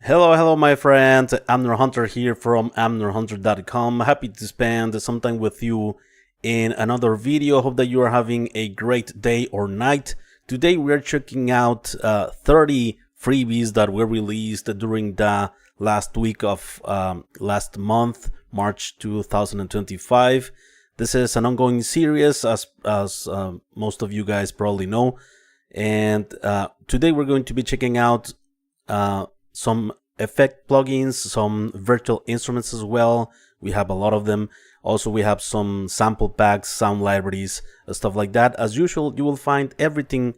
Hello, my friends. Amner Hunter here from amnerhunter.com. Happy to spend some time with you in another video. Hope that you are having a great day or night. Today we are checking out 30 freebies that were released during the last week of last month, March 2025. This is an ongoing series, as most of you guys probably know. And today we're going to be checking out some effect plugins, some virtual instruments as well. We have a lot of them. Also, we have some sample packs, sound libraries, stuff like that. As usual, you will find everything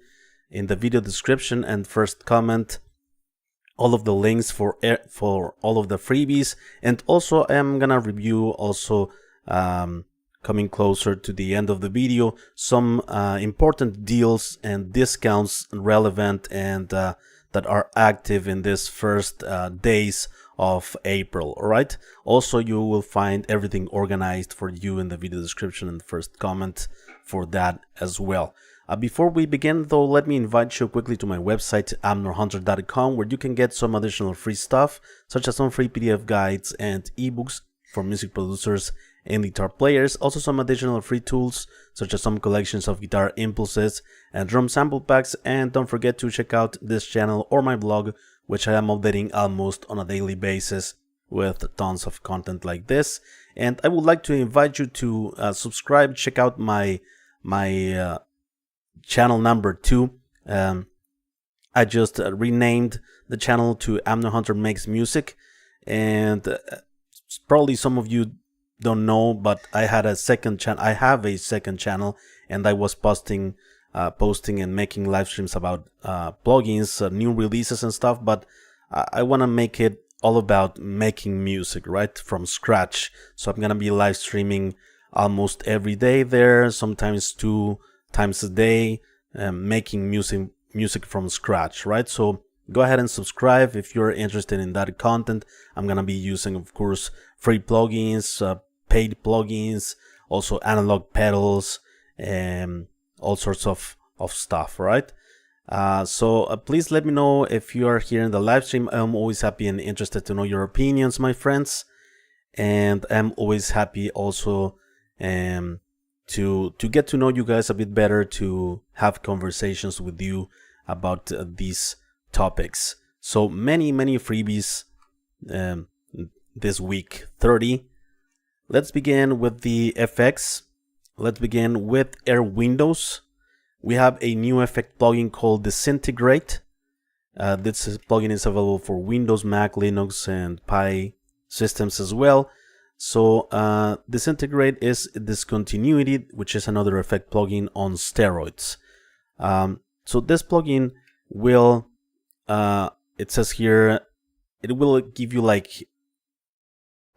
in the video description and first comment. All of the links for all of the freebies, and also I'm gonna review also coming closer to the end of the video some important deals and discounts relevant and that are active in this first days of April. All right. Also, you will find everything organized for you in the video description and first comment for that as well. Before we begin though, let me invite you quickly to my website amnerhunter.com, where you can get some additional free stuff, such as some free PDF guides and ebooks for music producers and guitar players. Also some additional free tools, such as some collections of guitar impulses and drum sample packs. And don't forget to check out this channel or my blog, which I am updating almost on a daily basis with tons of content like this. And I would like to invite you to subscribe, check out my channel number 2. I just renamed the channel to Amner Hunter Makes Music, and probably some of you don't know, but I had a second channel. I have a second channel, and I was posting and making live streams about plugins, new releases and stuff. But I want to make it all about making music right from scratch. So I'm gonna be live streaming almost every day there, sometimes 2 times a day, making music from scratch, right? So go ahead and subscribe if you're interested in that content. I'm gonna be using, of course, free plugins, paid plugins, also analog pedals, and all sorts of stuff, right? So please let me know if you are here in the live stream. I'm always happy and interested to know your opinions, my friends, and I'm always happy also to get to know you guys a bit better, to have conversations with you about these topics. So many freebies this week, 30. Let's begin with the effects. Let's begin with Airwindows. We have a new effect plugin called Disintegrate. This plugin is available for Windows, Mac, Linux, and Pi systems as well. So Disintegrate is Discontinuity, which is another effect plugin on steroids. So this plugin will, it says here, it will give you like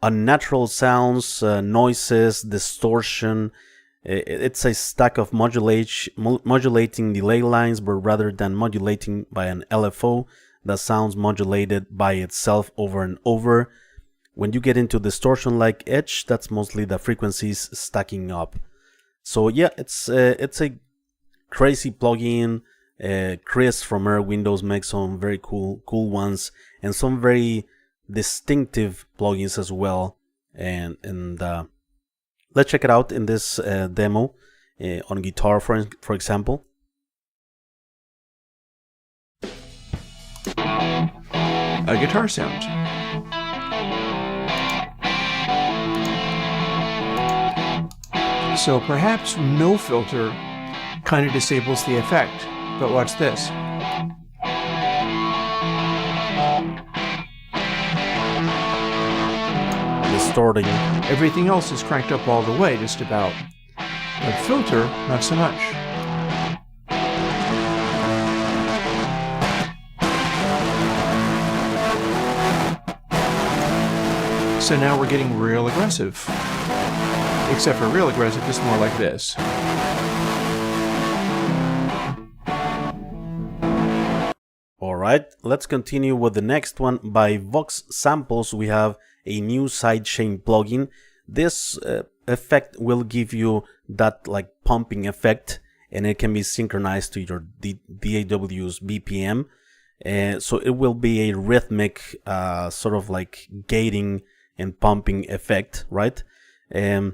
unnatural sounds, noises, distortion. It's a stack of modulating delay lines, but rather than modulating by an LFO, the sounds modulated by itself over and over. When you get into distortion-like edge, that's mostly the frequencies stacking up. So yeah, it's a crazy plugin. Chris from Airwindows makes some very cool ones, and some very distinctive plugins as well. And let's check it out in this demo on guitar, for example. A guitar sound. So perhaps no filter kind of disables the effect, but watch this. Distorting. Everything else is cranked up all the way, just about. But filter, not so much. So now we're getting real aggressive. Except for real aggressive, just more like this. Alright, let's continue with the next one. By Vox Samples, we have a new sidechain plugin. This effect will give you that like pumping effect, and it can be synchronized to your DAW's BPM. and so it will be a rhythmic sort of like gating and pumping effect, right? Yeah,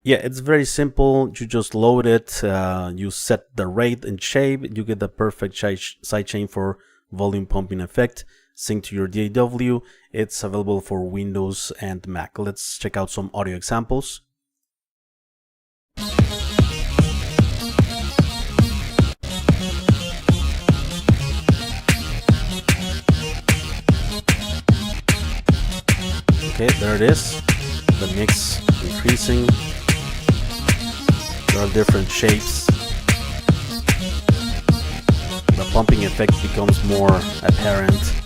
it's very simple. You just load it, you set the rate and shape, you get the perfect sidechain for volume pumping effect. Sync to your DAW. It's available for Windows and Mac. Let's check out some audio examples. Okay, there it is. The mix increasing. There are different shapes. The pumping effect becomes more apparent.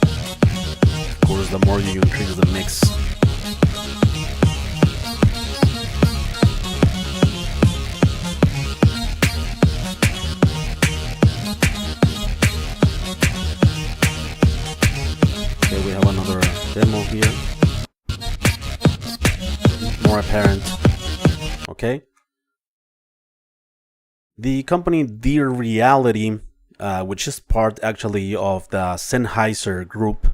Of course, the more you increase the mix. Okay, we have another demo here. More apparent. Okay. The company Dear Reality, which is part actually of the Sennheiser group,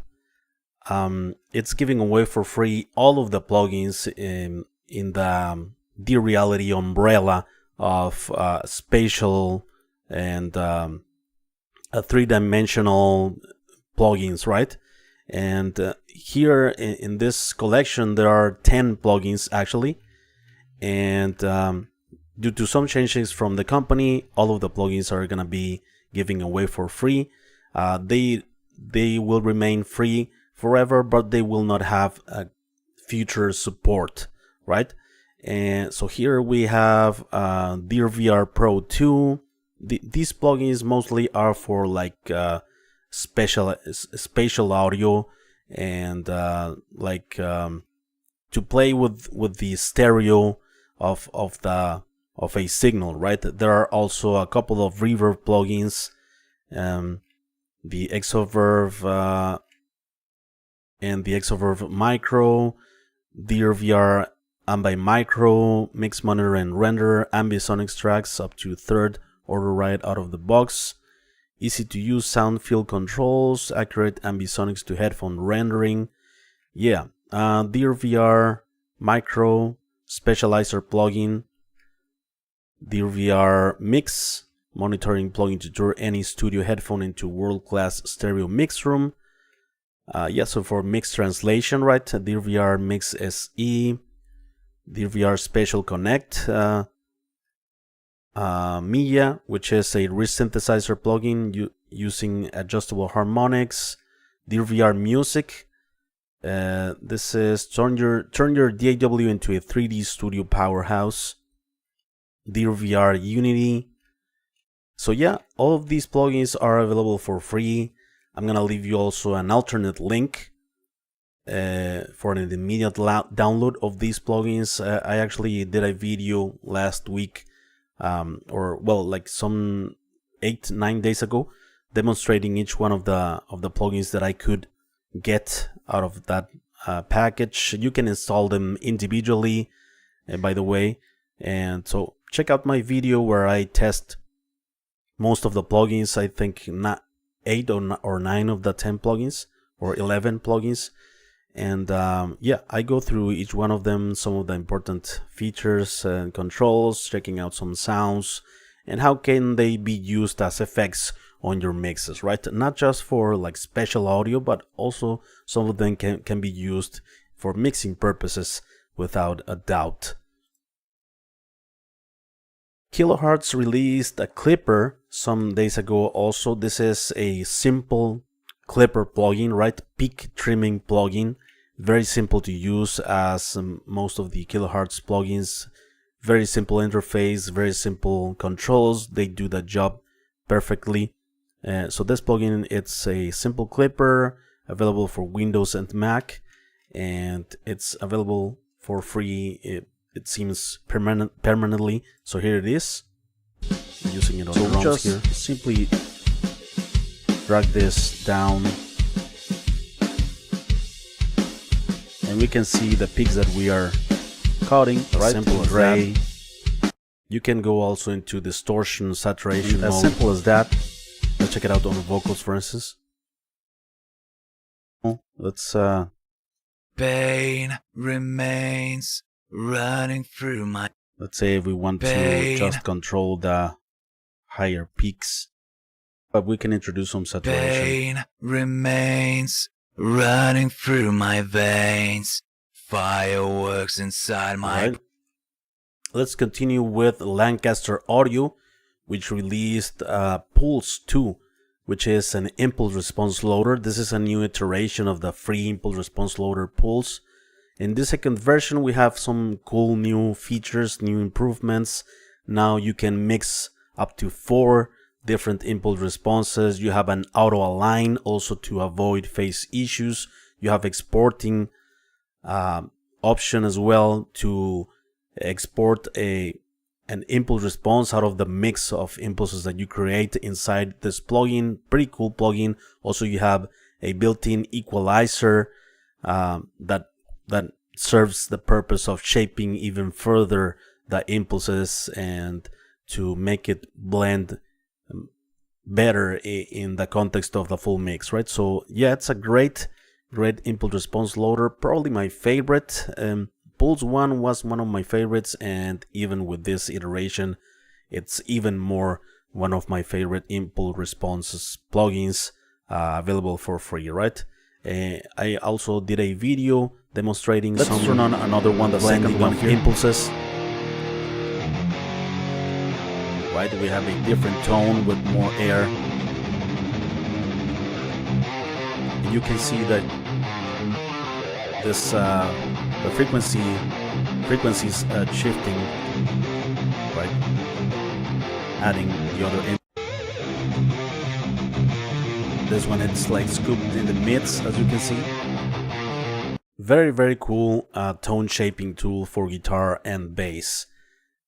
it's giving away for free all of the plugins in the Dear Reality umbrella of spatial and three-dimensional plugins, right? And here in this collection there are 10 plugins actually, and due to some changes from the company, all of the plugins are gonna be giving away for free. They will remain free forever, but they will not have future support, right? And so here we have Dear VR Pro 2. These plugins mostly are for like spatial audio and to play with the stereo of a signal, right? There are also a couple of reverb plugins, the Exoverb and the Exoverb Micro, Dear VR Ambi Micro, Mix Monitor and Render, Ambisonics tracks up to third order right out of the box, easy to use sound field controls, accurate ambisonics to headphone rendering. Yeah, Dear VR Micro Specializer plugin, Dear VR Mix monitoring plugin to turn any studio headphone into world-class stereo mix room. Yeah, so for mix translation, right? Dear VR Mix SE, Dear VR Spatial Connect, Mia, which is a resynthesizer plugin using adjustable harmonics. Dear VR Music, this is turn your DAW into a 3D studio powerhouse. Dear VR Unity. So yeah, all of these plugins are available for free. I'm gonna leave you also an alternate link for an immediate download of these plugins. I actually did a video last week, or well, like some 8-9 days ago, demonstrating each one of the plugins that I could get out of that package. You can install them individually, by the way, and so check out my video where I test most of the plugins. I think not 8 or 9 of the 10 plugins or 11 plugins, and yeah, I go through each one of them, some of the important features and controls, checking out some sounds and how can they be used as effects on your mixes, right? Not just for like special audio, but also some of them can be used for mixing purposes without a doubt. Kilohearts released a clipper some days ago also. This is a simple clipper plugin, right? Peak trimming plugin. Very simple to use as most of the Kilohearts plugins. Very simple interface, very simple controls. They do the job perfectly. So this plugin, it's a simple clipper available for Windows and Mac, and it's available for free. It seems permanently. So here it is. I'm using it on the drums here. Simply drag this down, and we can see the peaks that we are cutting. Right? Simple as that. You can go also into distortion, saturation mode. As simple as that. Let's check it out on the vocals, for instance. Let's Pain remains running through my. let's say if we want to just control the higher peaks, but we can introduce some saturation. Pain remains running through my veins. Fireworks inside my. Right. Let's continue with Lancaster Audio, which released Pulse 2, which is an impulse response loader. This is a new iteration of the free impulse response loader Pulse. In this second version, we have some cool new features, new improvements. Now you can mix up to 4 different impulse responses. You have an auto align also to avoid phase issues. You have exporting option as well to export an impulse response out of the mix of impulses that you create inside this plugin. Pretty cool plugin. Also, you have a built-in equalizer that serves the purpose of shaping even further the impulses and to make it blend better in the context of the full mix, right? So yeah, it's a great impulse response loader, probably my favorite. Pulse 1 was one of my favorites, and even with this iteration, it's even more one of my favorite impulse responses plugins available for free, right? I also did a video demonstrating Let's turn on another one, the blending second one of here. impulses. Right, we have a different tone with more air. You can see that this the frequencies shifting, right? Adding the other in. This one it's like scooped in the mids, as you can see. Very cool tone shaping tool for guitar and bass.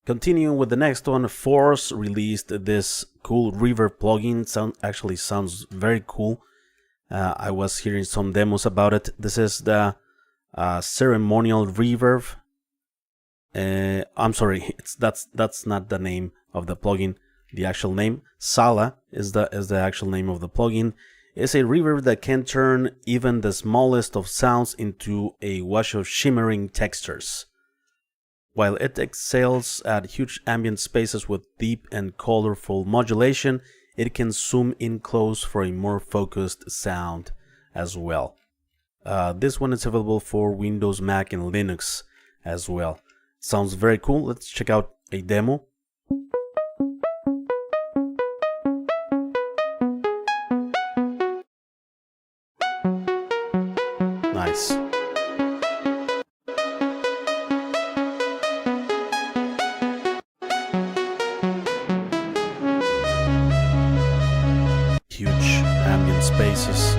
Continuing with the next one, Force released this cool reverb plugin. Actually sounds very cool. I was hearing some demos about it. This is the ceremonial reverb. I'm sorry, that's not the name of the plugin. The actual name, Sala, is the actual name of the plugin. It's a reverb that can turn even the smallest of sounds into a wash of shimmering textures. While it excels at huge ambient spaces with deep and colorful modulation, it can zoom in close for a more focused sound as well. This one is available for Windows, Mac, and Linux as well. Sounds very cool. Let's check out a demo. Nice. Huge ambient spaces.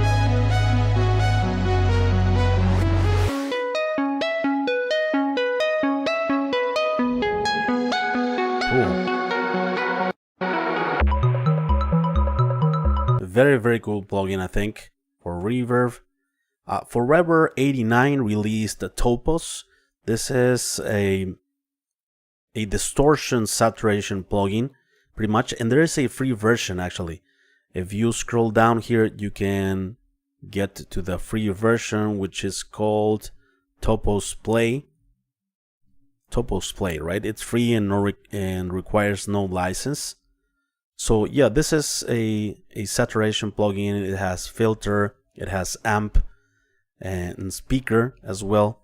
Very cool plugin, I think, for reverb. Forever 89 released the Topos. This is a distortion saturation plugin, pretty much, and there is a free version actually. If you scroll down here, you can get to the free version, which is called Topos Play. Topos Play, right? It's free and requires no license. So yeah, this is a saturation plugin. It has filter, it has amp and speaker as well.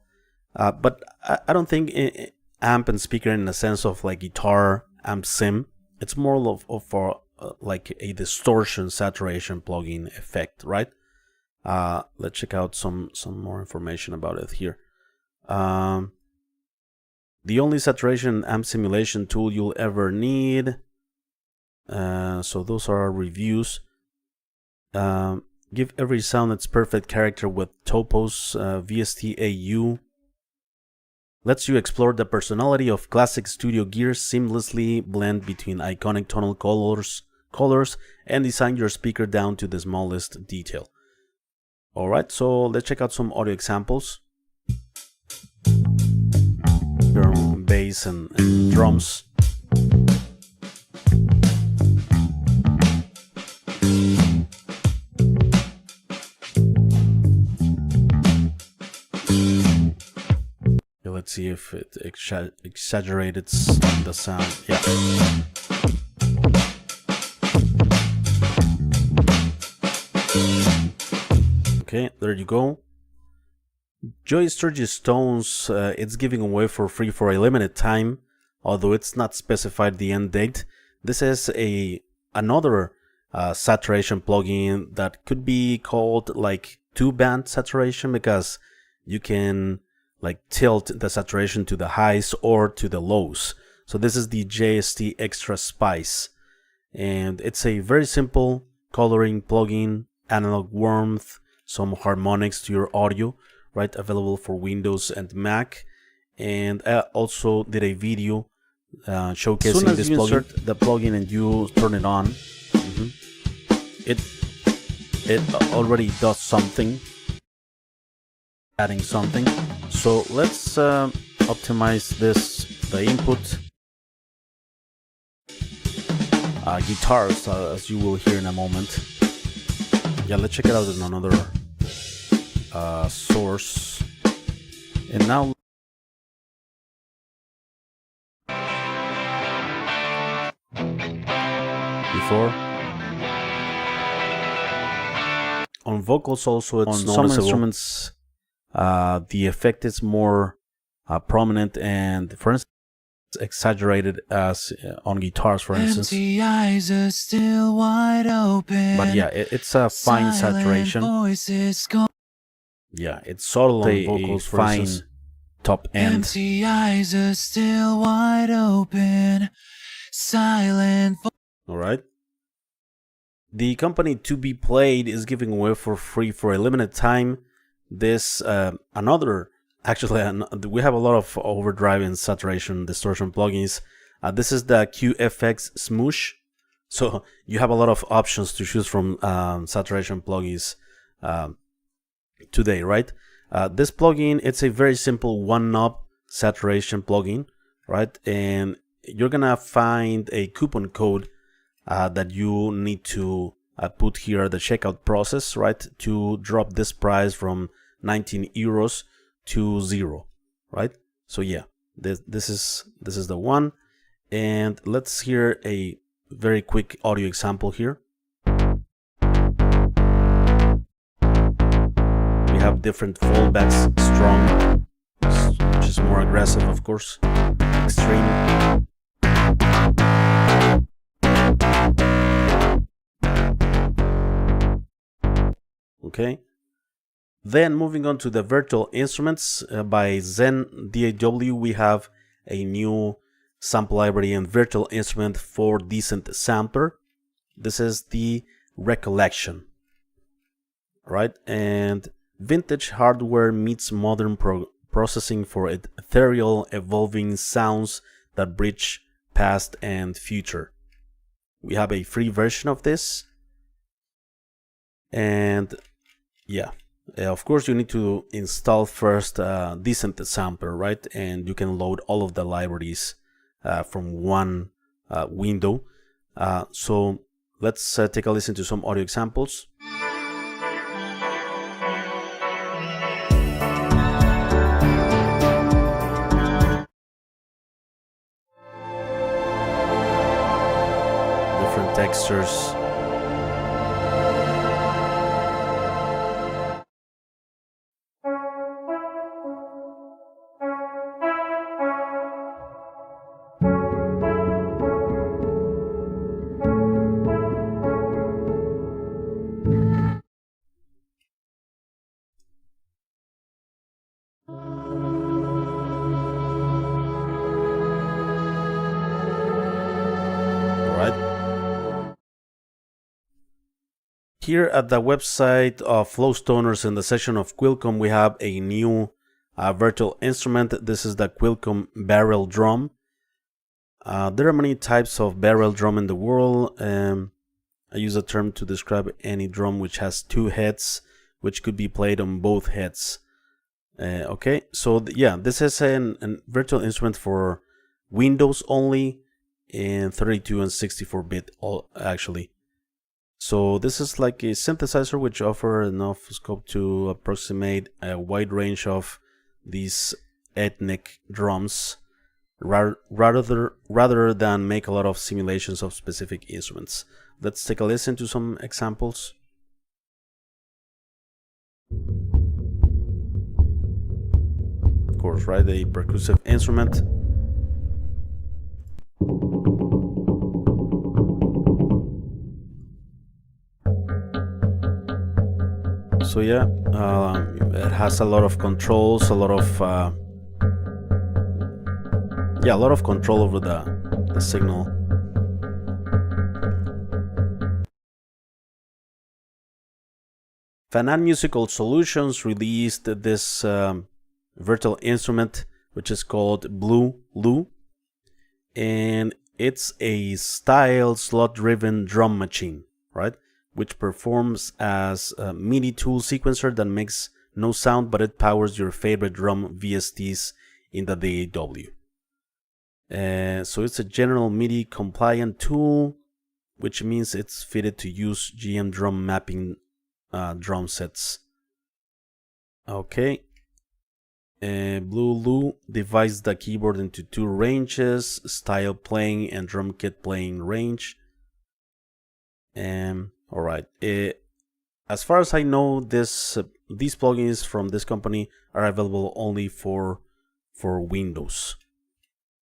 But I don't think amp and speaker in the sense of like guitar amp sim. It's more of like a distortion saturation plugin effect, right? Let's check out some more information about it here. The only saturation amp simulation tool you'll ever need. So those are our reviews. Give every sound its perfect character with Topos VSTi. Lets you explore the personality of classic studio gear, seamlessly blend between iconic tonal colors, and design your speaker down to the smallest detail. Alright, so let's check out some audio examples. Drum, bass, and drums. Let's see if it exaggerated the sound. Yeah. Okay, there you go. Joy Sturgis tones, it's giving away for free for a limited time, although it's not specified the end date. This is another saturation plugin that could be called like two-band saturation, because you can like tilt the saturation to the highs or to the lows. So this is the JST Extra Spice, and it's a very simple coloring plugin, analog warmth, some harmonics to your audio, right? Available for Windows and Mac. And I also did a video showcasing this plugin. As soon as you insert the plugin and you turn it on, it already does something, adding something. So let's optimize the input. Guitars, as you will hear in a moment. Yeah, let's check it out in another source. And now before on vocals also, it's on some instruments the effect is more prominent, and for instance exaggerated as on guitars, for instance. Empty eyes are still wide open. But yeah, it's a fine saturation. Yeah, it's subtle on vocals, for fine instance. Top end. Empty eyes are still wide open. Silent. All right. The company To Be Played is giving away for free for a limited time this actually, we have a lot of overdrive and saturation distortion plugins. This is the Qfx Smush. So you have a lot of options to choose from saturation plugins today, right? This plugin, it's a very simple one-knob saturation plugin, right? And you're gonna find a coupon code that you need to put here at the checkout process, right? To drop this price from 19 euros to 0, right? So yeah, this is the one. And let's hear a very quick audio example here. We have different fallbacks: strong, which is more aggressive, of course, extreme, okay. Then moving on to the virtual instruments by ZenDAW, we have a new sample library and virtual instrument for decent sampler. This is the Recollection, right? And vintage hardware meets modern processing for ethereal, evolving sounds that bridge past and future. We have a free version of this, and yeah. Of course, you need to install first Decent Sampler, right? And you can load all of the libraries from one window. So let's take a listen to some audio examples. Different textures. Here at the website of Flowstoners in the section of Quilcom, we have a new virtual instrument. This is the Quilcom barrel drum. There are many types of barrel drum in the world. I use a term to describe any drum which has two heads, which could be played on both heads. Okay, so yeah, this is a virtual instrument for Windows only, in 32 and 64-bit actually. So this is like a synthesizer which offers enough scope to approximate a wide range of these ethnic drums rather than make a lot of simulations of specific instruments. Let's take a listen to some examples. Of course, right? A percussive instrument. So yeah, it has a lot of controls, a lot of control over the signal. Fanan Musical Solutions released this virtual instrument, which is called Blue Lou, and it's a style slot-driven drum machine, right? Which performs as a MIDI tool sequencer that makes no sound, but it powers your favorite drum VSTs in the DAW. So it's a general MIDI compliant tool, which means it's fitted to use UJAM drum mapping drum sets. Okay. Blue Lou divides the keyboard into two ranges: style playing and drum kit playing range. Alright, as far as I know, these plugins from this company are available only for Windows.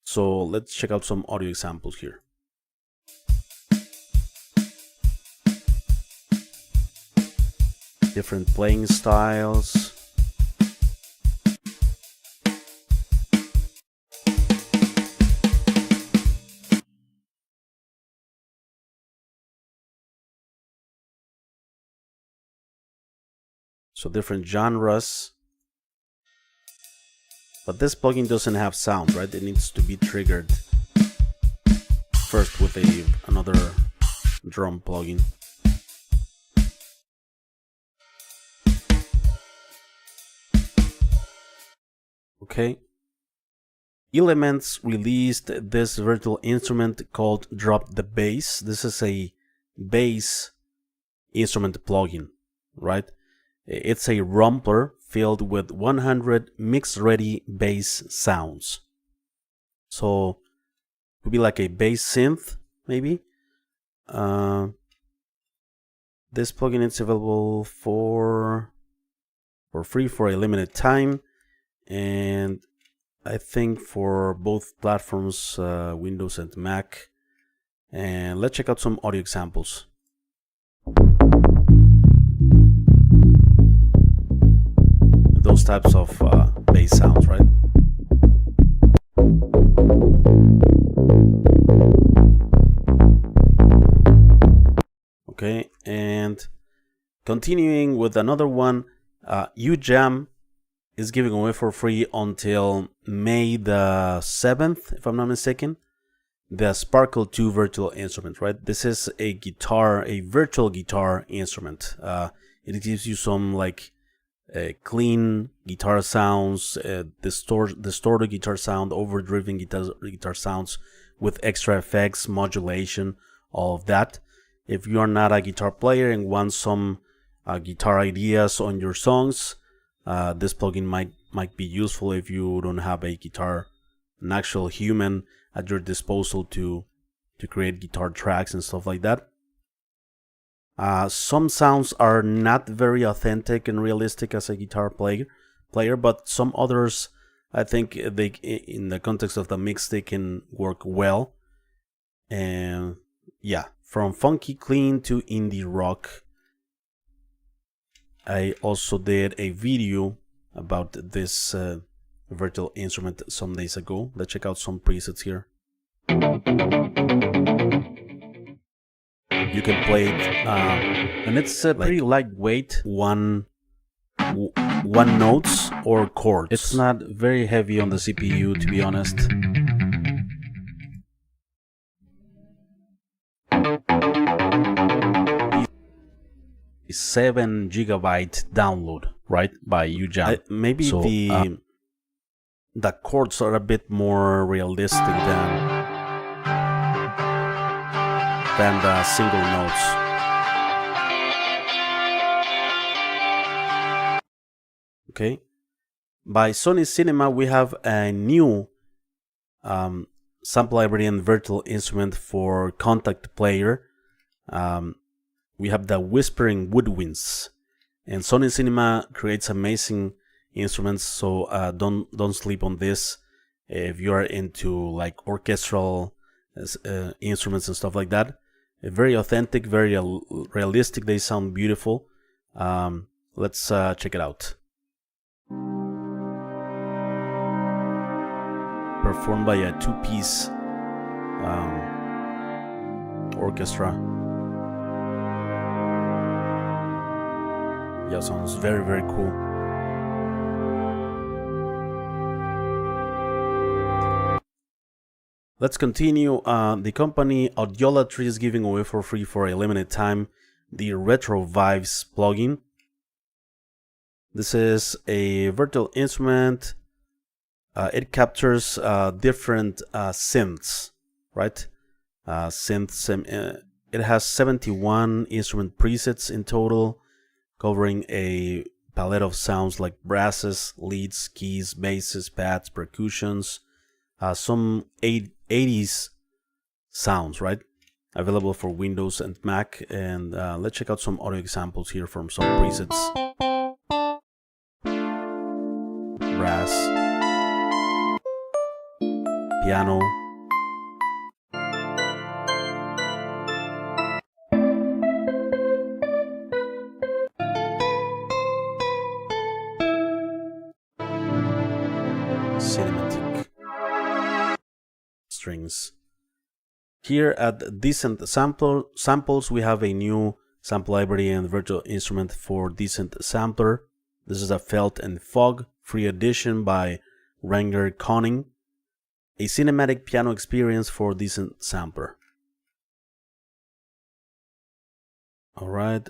So let's check out some audio examples here. Different playing styles. So different genres. But this plugin doesn't have sound, right? It needs to be triggered first with another drum plugin. Okay. Illements released this virtual instrument called Drop the Bass. This is a bass instrument plugin, right? It's a rumpler filled with 100 mix-ready bass sounds. So it would be like a bass synth, maybe. This plugin is available for free for a limited time, and I think for both platforms, Windows and Mac. And let's check out some audio examples. Those types of bass sounds, right? Okay, and continuing with another one, UJAM is giving away for free until May the 7th, if I'm not mistaken, the Sparkle 2 virtual instrument, right? This is a guitar, a virtual guitar instrument. It gives you some like clean guitar sounds, distorted guitar sound, overdriven guitar sounds with extra effects, modulation, all of that. If you are not a guitar player and want some guitar ideas on your songs, this plugin might be useful if you don't have a guitar, an actual human at your disposal to create guitar tracks and stuff like that. Some sounds are not very authentic and realistic as a guitar player, but some others, I think they, in the context of the mix, they can work well. And yeah, from funky clean to indie rock. I also did a video about this virtual instrument some days ago. Let's check out some presets here. You can play it, and it's pretty lightweight, one notes or chords. It's not very heavy on the CPU, to be honest. 7 GB download, right, by UJAM. Maybe so, the chords are a bit more realistic than the single notes. Okay, By Sonixinema, we have a new sample library and virtual instrument for contact player. We have the Whispering Woodwinds, and Sonixinema creates amazing instruments. So don't sleep on this if you are into like orchestral instruments and stuff like that. Very authentic, very realistic. They sound beautiful. Let's check it out. Performed by a two-piece orchestra. Yeah, sounds very, very cool. Let's continue. The company Audiolatry is giving away for free for a limited time the RetroVibes plugin. This is a virtual instrument. It captures different synths, right? It has 71 instrument presets in total, covering a palette of sounds like brasses, leads, keys, basses, pads, percussions, some 80s sounds, right? Available for Windows and Mac. And let's check out some audio examples here from some presets. Brass, piano, cinematic, strings. Here at Decent Samples, we have a new sample library and virtual instrument for Decent Sampler. This is a Felt and Fog free edition by Renger Koning. A cinematic piano experience for Decent Sampler. Alright,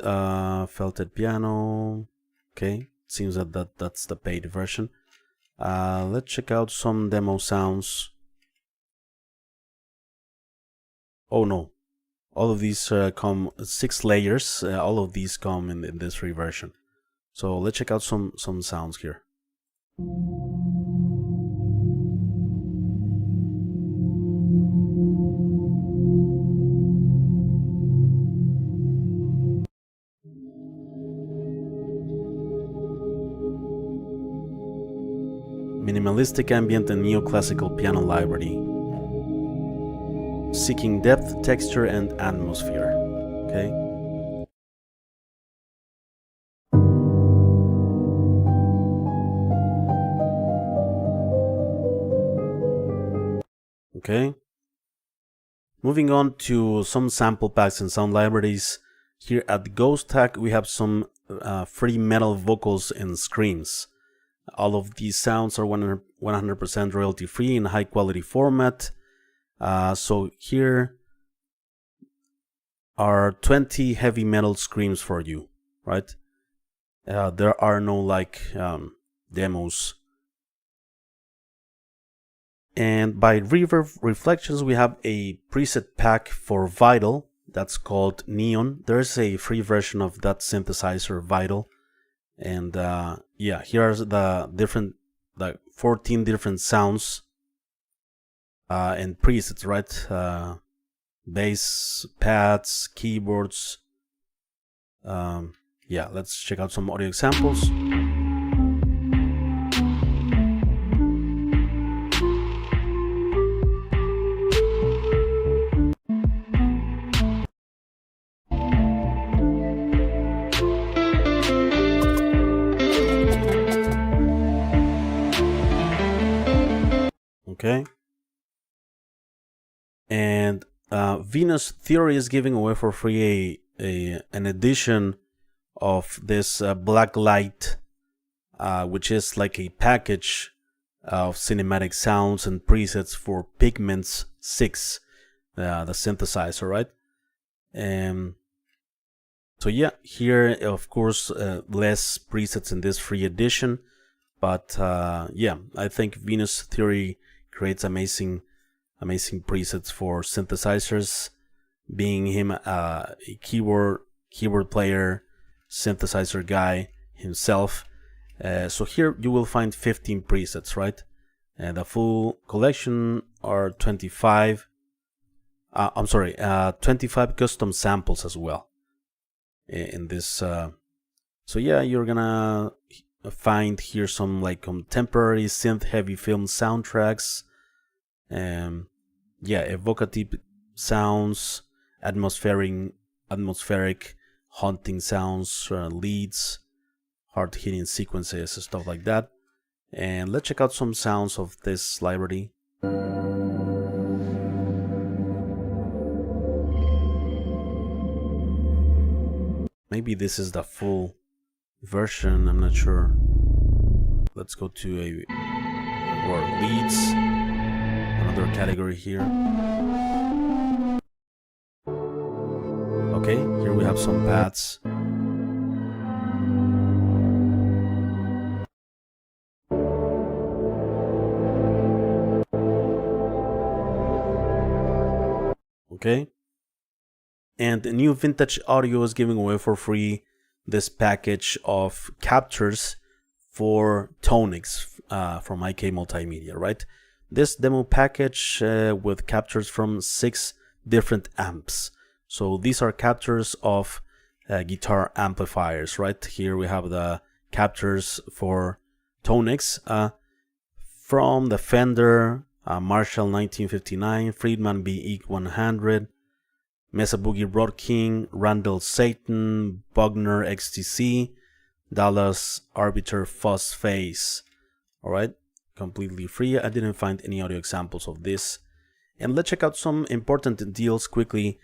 felted piano. Okay, seems that's the paid version. Let's check out some demo sounds. Oh no, all of these come 6 layers. All of these come in this free version. So let's check out some sounds here. Minimalistic ambient and neoclassical piano library. Seeking depth, texture, and atmosphere. Okay. Okay. Moving on to some sample packs and sound libraries. Here at Ghosthack, we have some free metal vocals and screams. All of these sounds are 100% royalty free in high quality format. So here are 20 heavy metal screams for you, right? There are no like demos. And by Reverb Reflections, we have a preset pack for Vital that's called Neon. There's a free version of that synthesizer, Vital. And yeah, here are the different, like 14 different sounds and presets, right? Bass, pads, keyboards. Yeah, let's check out some audio examples. Okay. And Venus Theory is giving away for free an edition of this Black Light, which is like a package of cinematic sounds and presets for Pigments 6, the synthesizer, right? So yeah, here of course less presets in this free edition, but yeah, I think Venus Theory creates amazing presets for synthesizers, being him a keyboard player, synthesizer guy himself. So here you will find 15 presets, right? And the full collection are 25. 25 custom samples as well in this. So yeah, you're gonna find here some like contemporary synth-heavy film soundtracks, yeah, evocative sounds, atmospheric haunting sounds, leads, hard-hitting sequences, stuff like that. And let's check out some sounds of this library. Maybe this is the full version, I'm not sure. Let's go to leads, another category here. Okay, here we have some pads. Okay, and the new Vintage Audio is giving away for free this package of captures for tonics from IK Multimedia, right? This demo package with captures from 6 different amps. So these are captures of guitar amplifiers, right? Here we have the captures for tonics from the Fender Marshall 1959, Friedman BE100, Mesa Boogie Road King, Randall Satan, Bogner XTC, Dallas Arbiter Fuzz Face. Alright, completely free. I didn't find any audio examples of this. And let's check out some important deals quickly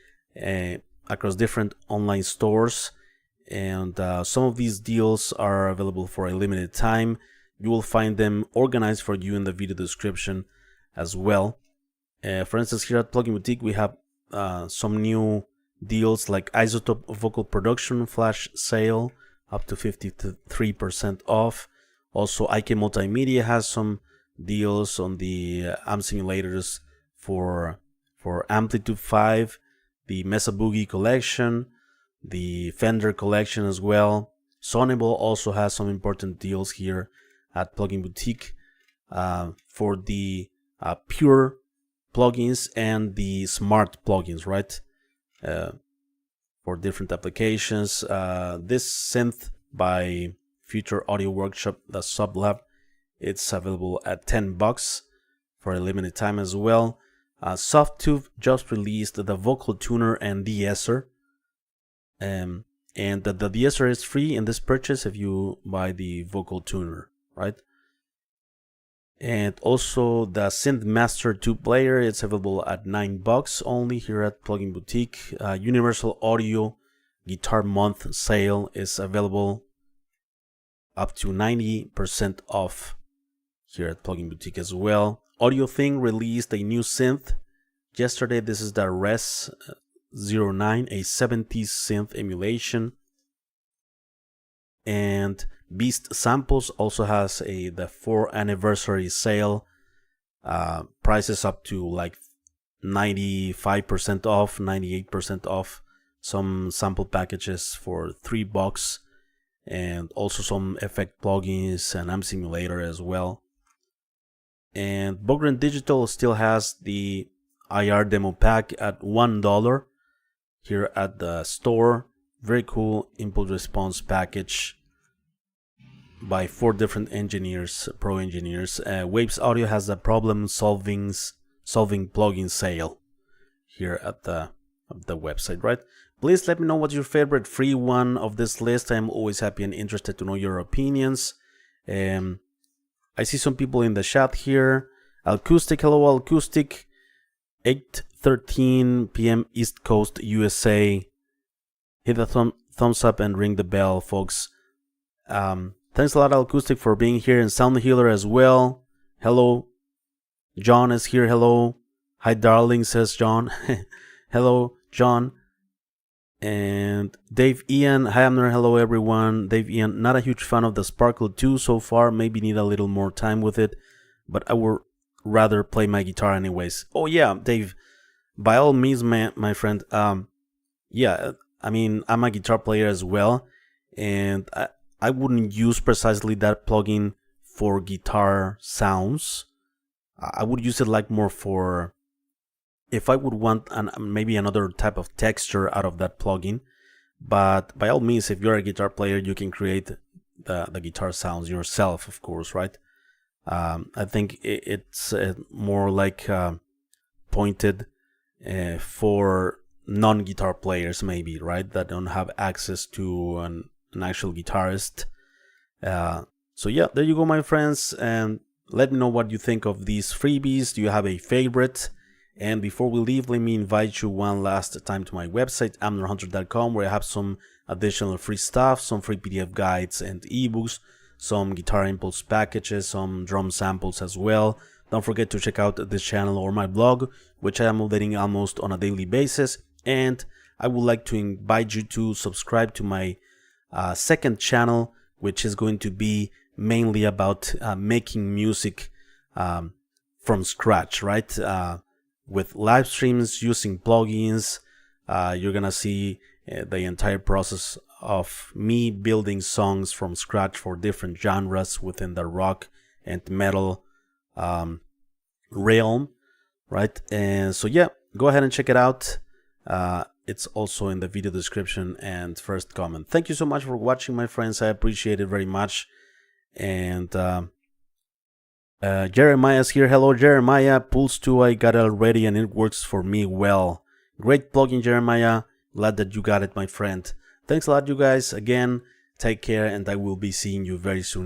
across different online stores. And some of these deals are available for a limited time. You will find them organized for you in the video description as well. For instance, here at Plugin Boutique, we have some new deals like Izotope vocal production flash sale up to 53% off. Also, IK Multimedia has some deals on the amp simulators for Amplitude 5, the Mesa Boogie collection, the Fender collection as well. Sonible also has some important deals here at Plugin Boutique for the pure plugins and the smart plugins, right? For different applications. This synth by Future Audio Workshop, the Sublab, it's available at $10 for a limited time as well. Softtube just released the vocal tuner and de-esser, and the de-esser is free in this purchase if you buy the vocal tuner, right? And also the Synth Master 2 player, it's available at $9 only here at Plugin Boutique. Universal Audio Guitar Month sale is available up to 90% off here at Plugin Boutique as well. Audio Thing released a new synth yesterday. This is the Res 09, a 70s synth emulation. And Beast Samples also has the 4th anniversary sale. Prices up to like 95% off, 98% off. Some sample packages for $3, and also some effect plugins and amp simulator as well. And Bogren Digital still has the IR demo pack at $1 here at the store. Very cool input response package by 4 different engineers, pro engineers. Waves Audio has the problem solving plugin sale here at the website, right? Please let me know what's your favorite free one of this list. I'm always happy and interested to know your opinions. I see some people in the chat here. Acoustic, hello Acoustic. 8:13 p.m. East Coast, USA. Hit the thumbs up and ring the bell, folks. Thanks a lot, Acoustic, for being here, and Sound Healer as well. Hello. John is here. Hello. Hi, darling, says John. Hello, John. And Dave Ian. Hi, Amner. Hello, everyone. Dave Ian. Not a huge fan of the Sparkle 2 so far. Maybe need a little more time with it. But I would rather play my guitar anyways. Oh, yeah, Dave. By all means, my friend. Yeah, I mean, I'm a guitar player as well. And I wouldn't use precisely that plugin for guitar sounds. I would use it like more for if I would want maybe another type of texture out of that plugin. But by all means, if you're a guitar player, you can create the guitar sounds yourself, of course, right? I think it's more like pointed for non-guitar players, maybe, right? That don't have access to an actual guitarist. So yeah, there you go, my friends, and let me know what you think of these freebies. Do you have a favorite? And before we leave, let me invite you one last time to my website, amnerhunter.com, where I have some additional free stuff, some free PDF guides and ebooks, some guitar impulse packages, some drum samples as well. Don't forget to check out this channel or my blog, which I am updating almost on a daily basis. And I would like to invite you to subscribe to my second channel, which is going to be mainly about making music from scratch, right? With live streams, using plugins. You're gonna see the entire process of me building songs from scratch for different genres within the rock and metal realm, right? And so yeah, go ahead and check it out. It's also in the video description and first comment. Thank you so much for watching, my friends. I appreciate it very much. And Jeremiah's here. Hello, Jeremiah. Pulse 2 I got it already and it works for me well. Great plugin, Jeremiah. Glad that you got it, my friend. Thanks a lot, you guys. Again, take care, and I will be seeing you very soon.